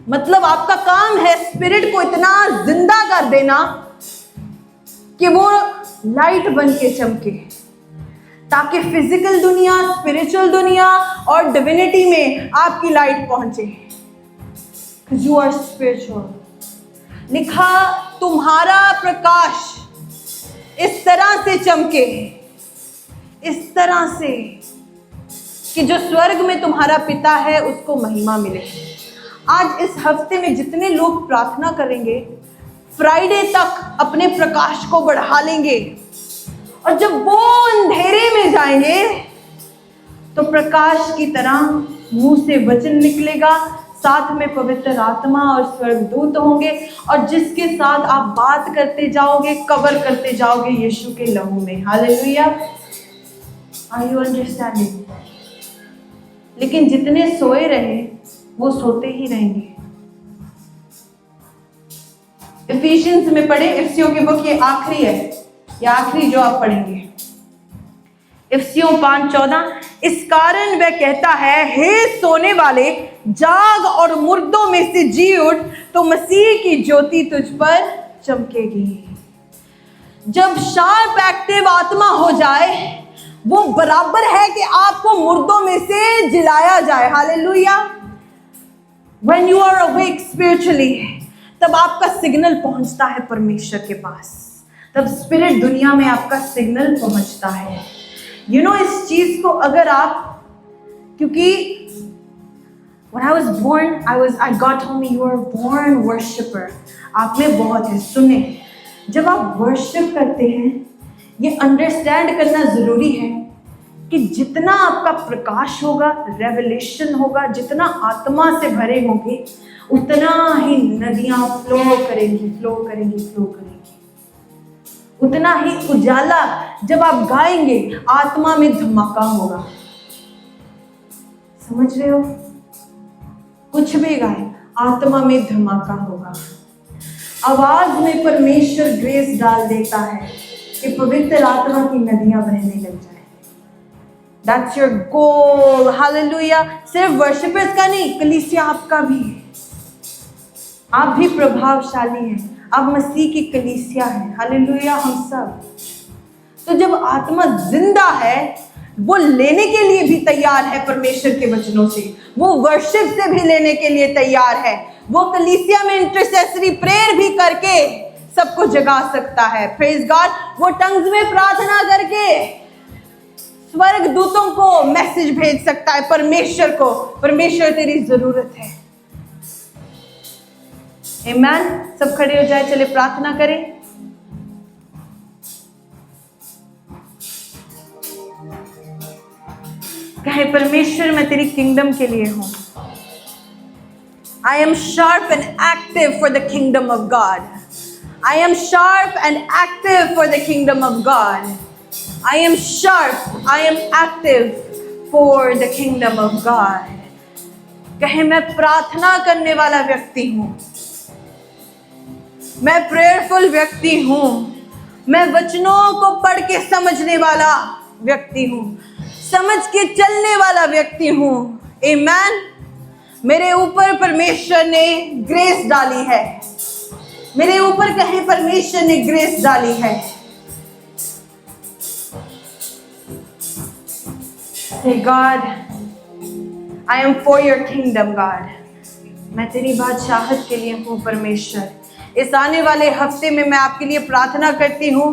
मतलब आपका काम है स्पिरिट को इतना जिंदा कर देना कि वो लाइट बन के चमके। ताकि फिजिकल दुनिया, स्पिरिचुअल दुनिया और डिविनिटी में आपकी लाइट पहुंचे। You are spiritual. लिखा, तुम्हारा प्रकाश इस तरह से चमके, इस तरह से कि जो स्वर्ग में तुम्हारा पिता है उसको महिमा मिले। आज इस हफ्ते में जितने लोग प्रार्थना करेंगे, फ्राइडे तक अपने प्रकाश को बढ़ा लेंगे, और जब वो अंधेरे में जाएंगे तो प्रकाश की तरह मुंह से वचन निकलेगा, साथ में पवित्र आत्मा और स्वर्गदूत होंगे, और जिसके साथ आप बात करते जाओगे, कवर करते जाओगे यीशु के लहू में। हालेलुया। Are you understanding? लेकिन जितने सोए रहे वो सोते ही रहेंगे। इफिशियंस में पढ़े, इफिसियों की बुक ये आखिरी है, ये आखिरी जो आप पढ़ेंगे, इफिसियों 5:14। इस कारण वह कहता है, हे सोने वाले जाग और मुर्दों में से जी उठ, तो मसीह की ज्योति तुझ पर चमकेगी। जब शार्प एक्टिव आत्मा हो जाए, वो बराबर है कि आपको मुर्दों में से जिलाया जाए। Hallelujah. When you are awake spiritually, तब आपका सिग्नल पहुंचता है परमेश्वर के पास, तब स्पिरिट दुनिया में आपका सिग्नल पहुंचता है। You know, इस चीज को अगर आप, क्योंकि when I was born, I God told me you are born worshipper. आप में बहुत है। सुने, जब आप वर्शिप करते हैं, ये अंडरस्टैंड करना जरूरी है कि जितना आपका प्रकाश होगा, रेवलेशन होगा, जितना आत्मा से भरे होंगे, उतना ही नदियां फ्लो करेंगी, फ्लो करेंगी, फ्लो करेंगी। उतना ही उजाला, जब आप गाएंगे आत्मा में धमाका होगा। समझ रहे हो? कुछ भी गाए, आत्मा में धमाका होगा। आवाज में परमेश्वर ग्रेस डाल देता है कि पवित्र आत्मा की नदियां बहने लग जाए। That's your goal. Hallelujah. सिर्फ वर्शिपर्स का नहीं, कलीसिया आपका भी है। आप भी प्रभावशाली हैं, आप मसीह की कलीसिया हैं। हालेलुया। हम सब, तो जब आत्मा जिंदा है, वो लेने के लिए भी तैयार है परमेश्वर के वचनों से, वो वर्शिप से भी लेने के लिए तैयार है। वो कलीसिया में इंटरसेसरी प्रेयर भी करके सबको जगा सकता है। Praise God. वो टंग्स में प्रार्थना करके स्वर्ग दूतों को मैसेज भेज सकता है परमेश्वर को, परमेश्वर तेरी जरूरत है। आमीन। सब खड़े हो जाए, चले प्रार्थना करें। कहे, परमेश्वर मैं तेरी किंगडम के लिए हूं। I am sharp and active for the kingdom of God. I am sharp and active for the kingdom of God. I am sharp, I am active for the kingdom of God. कहे, मैं प्रार्थना करने वाला व्यक्ति हूं, मैं prayerful व्यक्ति हूं, मैं वचनों को पढ़ के समझने वाला व्यक्ति हूं, समझ के चलने वाला व्यक्ति हूं। आमीन। मेरे ऊपर परमेश्वर ने ग्रेस डाली है, मेरे ऊपर कहे परमेश्वर ने ग्रेस डाली है। Say God, I am for your kingdom, God. मैं तेरी बादशाहत के लिए हूँ परमेश्वर। इस आने वाले हफ्ते में मैं आपके लिए प्रार्थना करती हूँ,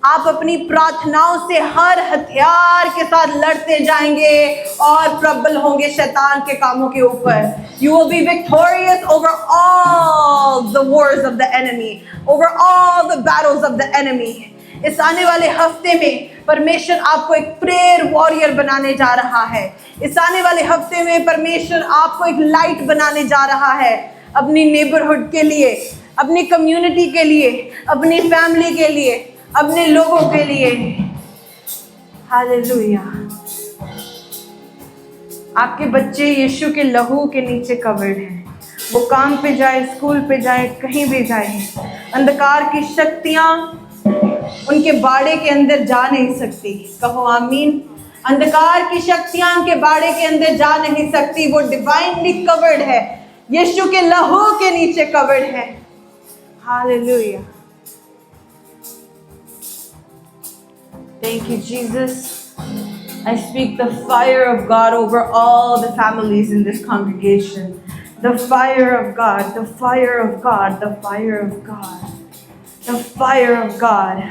आप अपनी प्रार्थनाओं से हर हथियार के साथ लड़ते जाएंगे और प्रबल होंगे शैतान के कामों के ऊपर। You will be victorious over all the wars of the enemy, over all the battles of the enemy. इस आने वाले हफ्ते में परमेश्वर आपको एक प्रेयर वॉरियर बनाने जा रहा है। इस आने वाले हफ्ते में परमेश्वर आपको एक लाइट बनाने जा रहा है, अपनी नेबरहुड के लिए, अपनी कम्युनिटी के लिए, अपनी फैमिली के लिए, अपने लोगों के लिए। हालेलुया। आपके बच्चे यीशु के लहू के नीचे कवर्ड हैं। वो काम पे जाए, स्कूल पे जाए, कहीं भी जाए, अंधकार की शक्तियां उनके बाड़े के अंदर जा नहीं सकती। कहो आमीन। अंधकार की शक्तियां उनके बाड़े के अंदर जा नहीं सकती। वो डिवाइनली कवर्ड है, यीशु के लहू के नीचे कवर्ड है। Hallelujah. Thank you Jesus. I speak the fire of God over all the families in this congregation. The fire of God, the fire of God, the fire of God, the fire of God.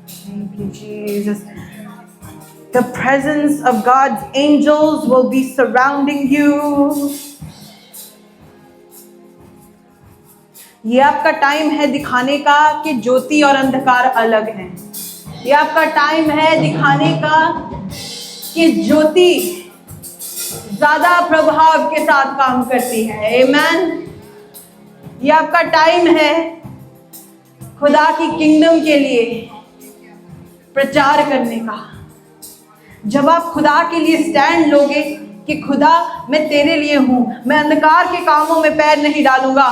Thank you, Jesus. The presence of God's angels will be surrounding you. ये आपका time है दिखाने का कि ज्योति और अंधकार अलग हैं। ये आपका टाइम है दिखाने का कि ज्योति ज्यादा प्रभाव के साथ काम करती है। आमेन। ये आपका टाइम है खुदा की किंगडम के लिए प्रचार करने का। जब आप खुदा के लिए स्टैंड लोगे कि खुदा मैं तेरे लिए हूं, मैं अंधकार के कामों में पैर नहीं डालूंगा,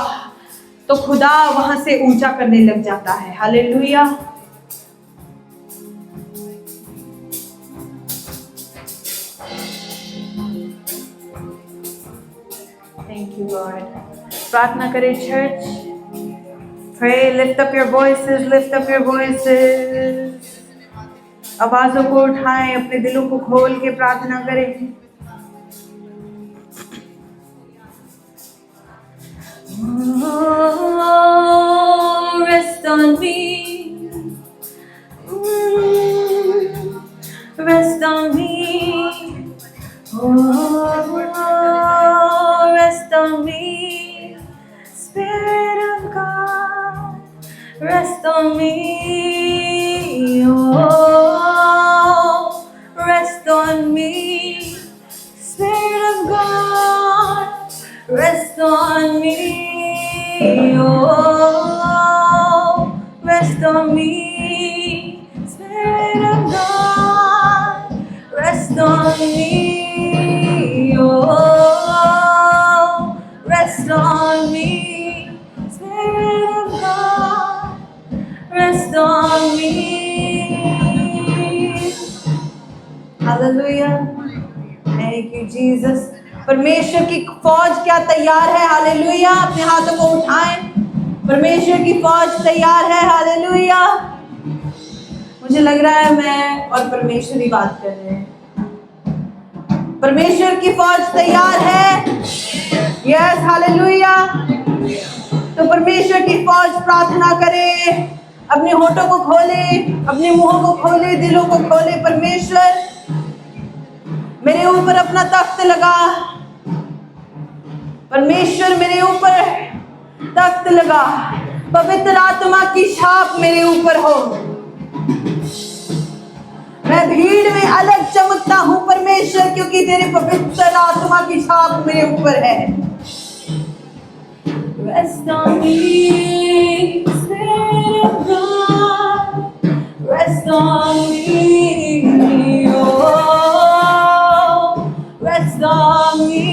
तो खुदा वहां से ऊंचा करने लग जाता है। हालेलुया। Thank you Lord. प्रार्थना करें church. Pray, lift up your voices, lift up your voices. आवाजों को उठाएं, अपने दिलों को खोल के प्रार्थना करें। Oh, rest on me. Rest on me. Oh, rest on me. Spirit of God, rest on me. Oh, rest on me. Spirit of God, rest on me. Oh, rest on me. Spirit of God, rest on me. Oh, rest on me. Spirit of God, rest on me. Hallelujah. Thank you, Jesus. परमेश्वर की फौज क्या तैयार है? Hallelujah. अपने हाथों को उठाएं। परमेश्वर की फौज तैयार है। हालेलुया। मुझे लग रहा है मैं और परमेश्वर ही बात कर रहे हैं। परमेश्वर की फौज तैयार है। Yes, hallelujah. तो परमेश्वर की फौज प्रार्थना करे। अपने होठों को खोले, अपने मुंहों को खोले, दिलों को खोले। परमेश्वर मेरे ऊपर अपना तख्त लगा। परमेश्वर मेरे ऊपर तख्त लगा। पवित्र आत्मा की छाप मेरे ऊपर हो। मैं भीड़ में अलग चमकता हूं परमेश्वर, क्योंकि तेरे पवित्र आत्मा की छाप मेरे ऊपर है। Rest on me, Spirit of God, rest on me, oh, rest on me,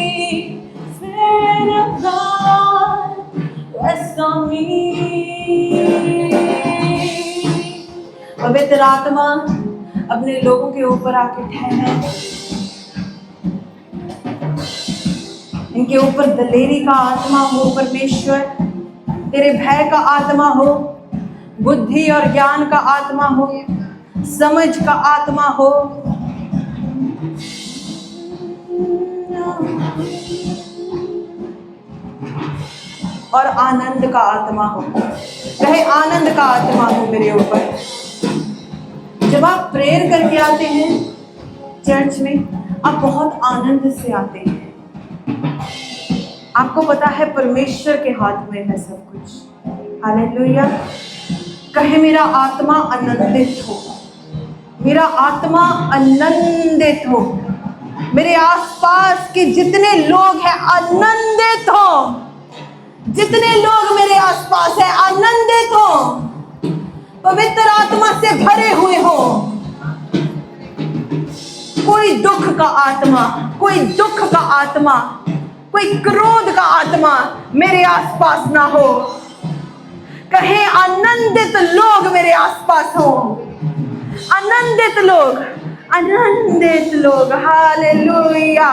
Spirit of God, rest on me. पवित्र आत्मा अपने लोगों के ऊपर आके ठहरे। इनके ऊपर दलेरी का आत्मा हो परमेश्वर, तेरे भय का आत्मा हो, बुद्धि और ज्ञान का आत्मा हो, समझ का आत्मा हो। और आनंद का आत्मा हो। कहे आनंद का आत्मा हो मेरे ऊपर। जब आप प्रेयर करके आते हैं चर्च में, आप बहुत आनंद से आते हैं। आपको पता है परमेश्वर के हाथ में है सब कुछ। हालेलुया। कहे मेरा आत्मा आनंदित हो, मेरा आत्मा आनंदित हो। मेरे आसपास के जितने लोग हैं आनंदित हो। जितने लोग मेरे आसपास हैं आनंदित हो, पवित्र आत्मा से भरे हुए हो। कोई दुख का आत्मा, कोई दुख का आत्मा, कोई क्रोध का आत्मा मेरे आसपास ना हो। कहे आनंदित लोग मेरे आसपास हो। आनंदित लोग, आनंदित लोग। हालेलुया।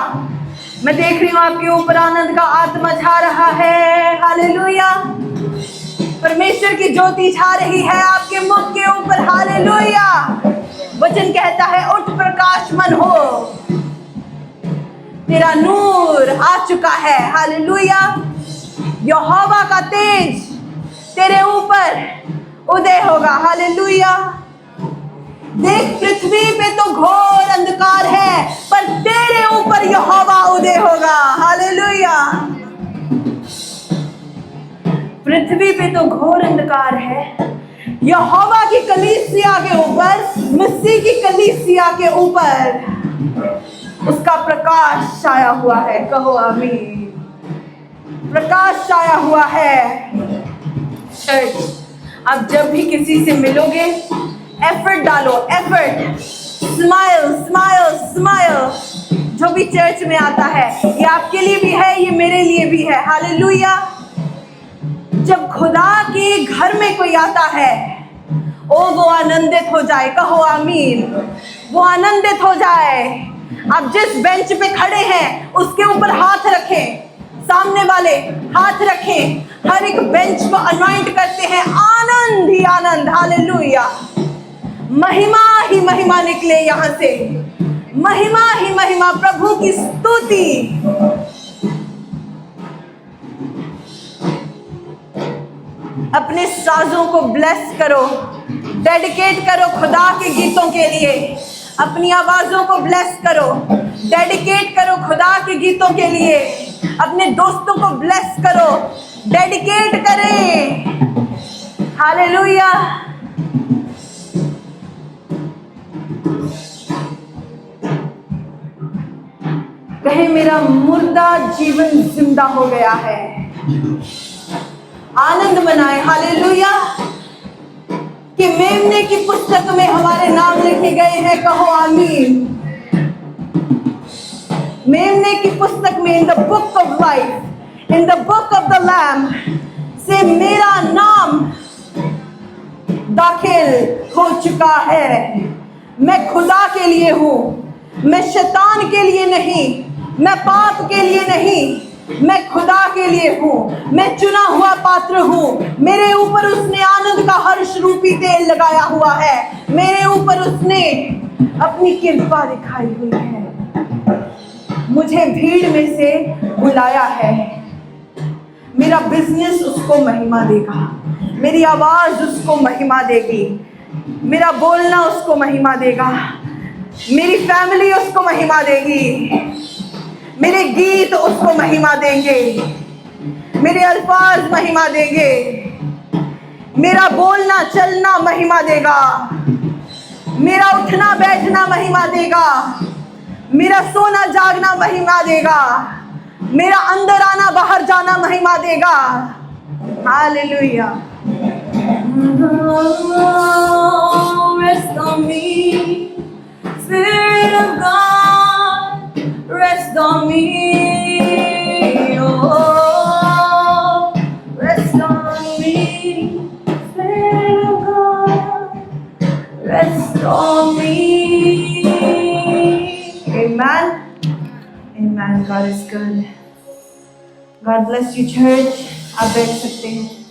मैं देख रही हूं आपके ऊपर आनंद का आत्मा छा रहा है। हालेलुया। परमेश्वर की ज्योति छा रही है आपके मुख के ऊपर। हालेलुया। वचन कहता है प्रकाशमान हो। तेरा नूर आ चुका है। हालेलुया। यहोवा का तेज तेरे ऊपर उदय होगा। हालेलुया। देख, पृथ्वी पे तो घोर अंधकार है, पर तेरे ऊपर यहोवा उदय होगा। हालेलुया। पृथ्वी पे तो घोर अंधकार है, यहोवा की कलीसिया के ऊपर, मसीह की कलीसिया के ऊपर उसका प्रकाश छाया हुआ है। कहो आमीन। प्रकाश छाया हुआ है। चर्च, अब जब भी किसी से मिलोगे, एफर्ट डालो, एफर्ट। Smile smile smile. जो भी चर्च में आता है, ये आपके लिए भी है, ये मेरे लिए भी है। हालेलुया। जब खुदा के घर में कोई आता है, ओ वो आनंदित हो जाए। कहो आमीन। वो आनंदित हो जाए। आप जिस बेंच पे खड़े हैं उसके ऊपर हाथ रखें, सामने वाले हाथ रखें। हर एक बेंच को अनॉइंट करते हैं। आनंद ही आनंद। हालेलुया। महिमा ही महिमा निकले यहां से, महिमा ही महिमा, प्रभु की स्तुति। अपने साजों को ब्लेस करो, डेडिकेट करो खुदा के गीतों के लिए। अपनी आवाजों को ब्लेस करो, डेडिकेट करो खुदा के गीतों के लिए। अपने दोस्तों को ब्लेस करो, डेडिकेट करें। हालेलुया। कहे मेरा मुर्दा जीवन जिंदा हो गया है। आनंद मनाए। हालेलुया। कि मेमने की पुस्तक में हमारे नाम लिखे गए हैं। कहो आमीन। मेमने की पुस्तक में, in the book of life, in the book of the lamb से मेरा नाम दाखिल हो चुका है। मैं खुदा के लिए हूं, मैं शैतान के लिए नहीं, मैं पाप के लिए नहीं, मैं खुदा के लिए हूँ। मैं चुना हुआ पात्र हूँ। मेरे ऊपर उसने आनंद का हर्ष रूपी तेल लगाया हुआ है। मेरे ऊपर उसने अपनी कृपा दिखाई हुई है। मुझे भीड़ में से बुलाया है। मेरा बिजनेस उसको महिमा देगा, मेरी आवाज उसको महिमा देगी, मेरा बोलना उसको महिमा देगा, मेरी फैमिली उसको महिमा देगी, मेरे गीत उसको महिमा देंगे, मेरे अल्फाज महिमा देंगे, मेरा बोलना चलना महिमा देगा, मेरा उठना बैठना महिमा देगा, मेरा सोना जागना महिमा देगा, मेरा अंदर आना बाहर जाना महिमा देगा। Hallelujah. Rest on me, Spirit of God, rest on me. Oh, rest on me, Spirit of God, rest on me. Amen. Amen. God is good. God bless you, church. आप बैठ सकते हैं।